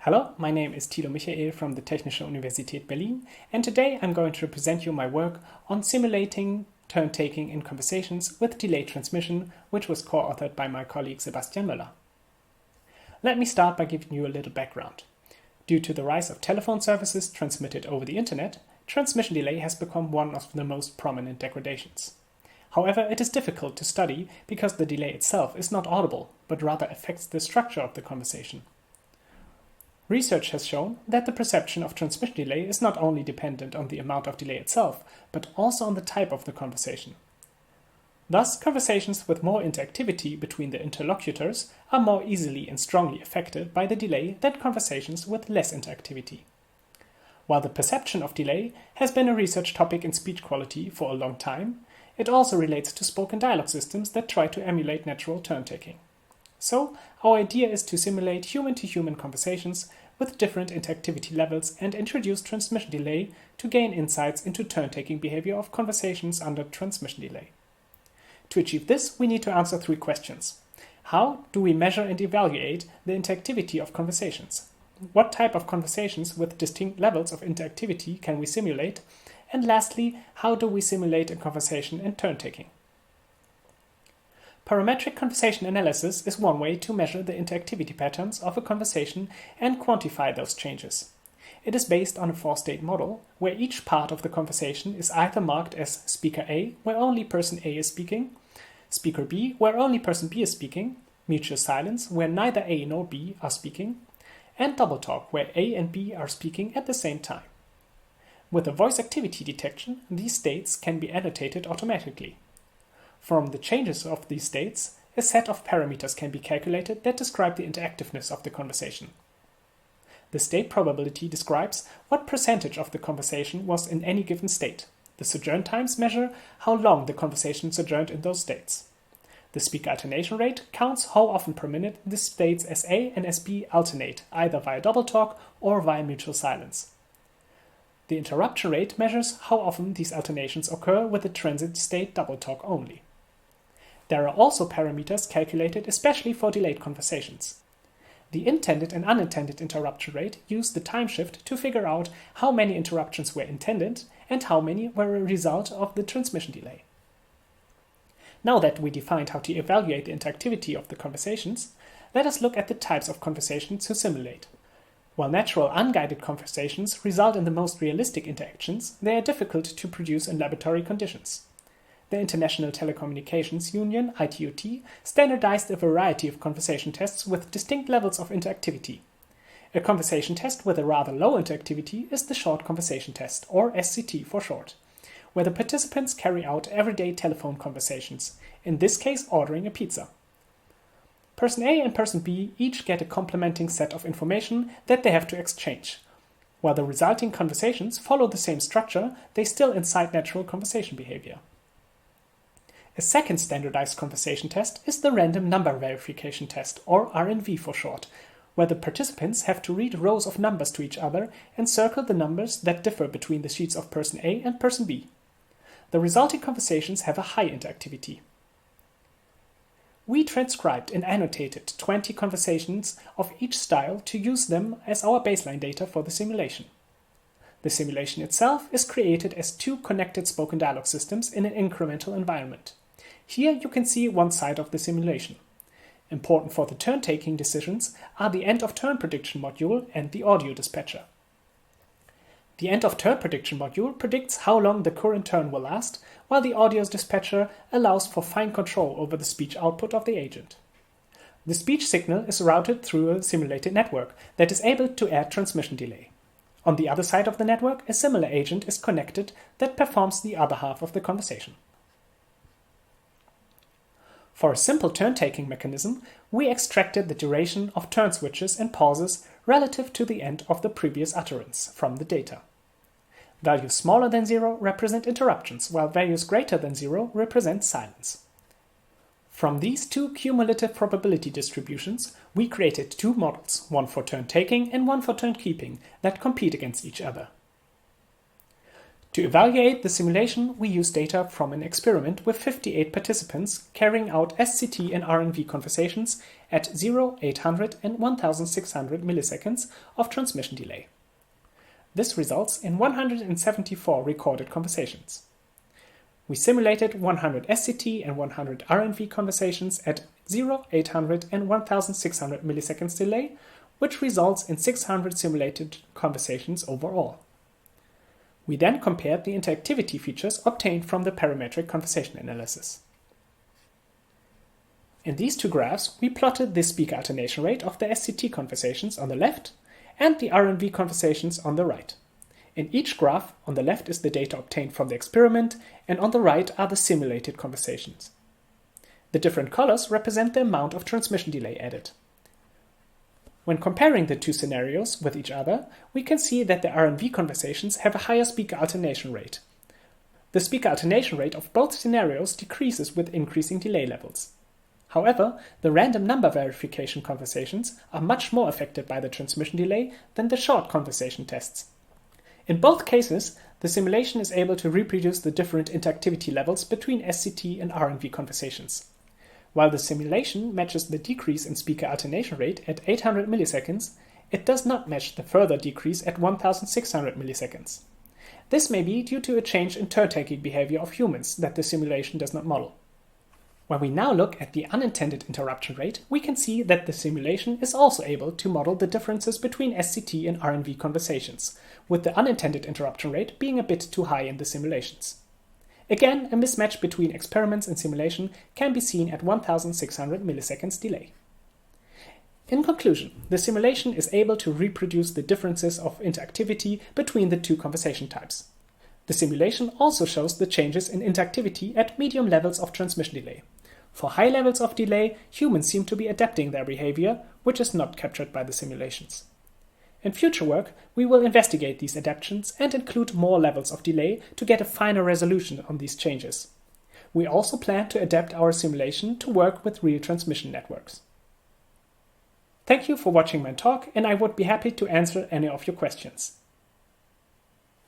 Hello, my name is Thilo from the Technische Universität Berlin, and today I'm going to present you my work on simulating turn-taking in conversations with delayed transmission, which was co-authored by my colleague Sebastian Möller. Let me start by giving you a little background. Due to the rise of telephone services transmitted over the internet, transmission delay has become one of the most prominent degradations. However, it is difficult to study because the delay itself is not audible, but rather affects the structure of the conversation. Research has shown that the perception of transmission delay is not only dependent on the amount of delay itself, but also on the type of the conversation. Thus, conversations with more interactivity between the interlocutors are more easily and strongly affected by the delay than conversations with less interactivity. While the perception of delay has been a research topic in speech quality for a long time, it also relates to spoken dialogue systems that try to emulate natural turn-taking. So, our idea is to simulate human-to-human conversations with different interactivity levels and introduce transmission delay to gain insights into turn-taking behavior of conversations under transmission delay. To achieve this, we need to answer three questions. How do we measure and evaluate the interactivity of conversations? What type of conversations with distinct levels of interactivity can we simulate? And lastly, how do we simulate a conversation in turn-taking? Parametric conversation analysis is one way to measure the interactivity patterns of a conversation and quantify those changes. It is based on a four-state model, where each part of the conversation is either marked as speaker A, where only person A is speaking, speaker B, where only person B is speaking, mutual silence, where neither A nor B are speaking, and double talk, where A and B are speaking at the same time. With a voice activity detection, these states can be annotated automatically. From the changes of these states, a set of parameters can be calculated that describe the interactiveness of the conversation. The state probability describes what percentage of the conversation was in any given state. The sojourn times measure how long the conversation sojourned in those states. The speaker alternation rate counts how often per minute the states as A and as B alternate, either via double talk or via mutual silence. The interruption rate measures how often these alternations occur with the transit state double talk only. There are also parameters calculated especially for delayed conversations. The intended and unintended interruption rate use the time shift to figure out how many interruptions were intended and how many were a result of the transmission delay. Now that we defined how to evaluate the interactivity of the conversations, let us look at the types of conversations to simulate. While natural unguided conversations result in the most realistic interactions, they are difficult to produce in laboratory conditions. The International Telecommunications Union, ITUT, standardized a variety of conversation tests with distinct levels of interactivity. A conversation test with a rather low interactivity is the short conversation test, or SCT for short, where the participants carry out everyday telephone conversations, in this case ordering a pizza. Person A and person B each get a complementing set of information that they have to exchange. While the resulting conversations follow the same structure, they still incite natural conversation behavior. A second standardized conversation test is the random number verification test, or RNV for short, where the participants have to read rows of numbers to each other and circle the numbers that differ between the sheets of person A and person B. The resulting conversations have a high interactivity. We transcribed and annotated 20 conversations of each style to use them as our baseline data for the simulation. The simulation itself is created as two connected spoken dialogue systems in an incremental environment. Here you can see one side of the simulation. Important for the turn-taking decisions are the end-of-turn prediction module and the audio dispatcher. The end-of-turn prediction module predicts how long the current turn will last, while the audio dispatcher allows for fine control over the speech output of the agent. The speech signal is routed through a simulated network that is able to add transmission delay. On the other side of the network, a similar agent is connected that performs the other half of the conversation. For a simple turn-taking mechanism, we extracted the duration of turn switches and pauses relative to the end of the previous utterance from the data. Values smaller than 0 represent interruptions, while values greater than 0 represent silence. From these two cumulative probability distributions, we created two models, one for turn-taking and one for turn-keeping, that compete against each other. To evaluate the simulation, we use data from an experiment with 58 participants carrying out SCT and RNV conversations at 0, 800, and 1600 milliseconds of transmission delay. This results in 174 recorded conversations. We simulated 100 SCT and 100 RNV conversations at 0, 800, and 1600 milliseconds delay, which results in 600 simulated conversations overall. We then compared the interactivity features obtained from the parametric conversation analysis. In these two graphs, we plotted the speaker alternation rate of the SCT conversations on the left and the RNV conversations on the right. In each graph, on the left is the data obtained from the experiment, and on the right are the simulated conversations. The different colors represent the amount of transmission delay added. When comparing the two scenarios with each other, we can see that the RNV conversations have a higher speaker alternation rate. The speaker alternation rate of both scenarios decreases with increasing delay levels. However, the random number verification conversations are much more affected by the transmission delay than the short conversation tests. In both cases, the simulation is able to reproduce the different interactivity levels between SCT and RNV conversations. While the simulation matches the decrease in speaker alternation rate at 800 milliseconds, it does not match the further decrease at 1600 milliseconds. This may be due to a change in turn-taking behavior of humans that the simulation does not model. When we now look at the unintended interruption rate, we can see that the simulation is also able to model the differences between SCT and RNV conversations, with the unintended interruption rate being a bit too high in the simulations. Again, a mismatch between experiments and simulation can be seen at 1600 milliseconds delay. In conclusion, the simulation is able to reproduce the differences of interactivity between the two conversation types. The simulation also shows the changes in interactivity at medium levels of transmission delay. For high levels of delay, humans seem to be adapting their behavior, which is not captured by the simulations. In future work, we will investigate these adaptations and include more levels of delay to get a finer resolution on these changes. We also plan to adapt our simulation to work with real transmission networks. Thank you for watching my talk, and I would be happy to answer any of your questions.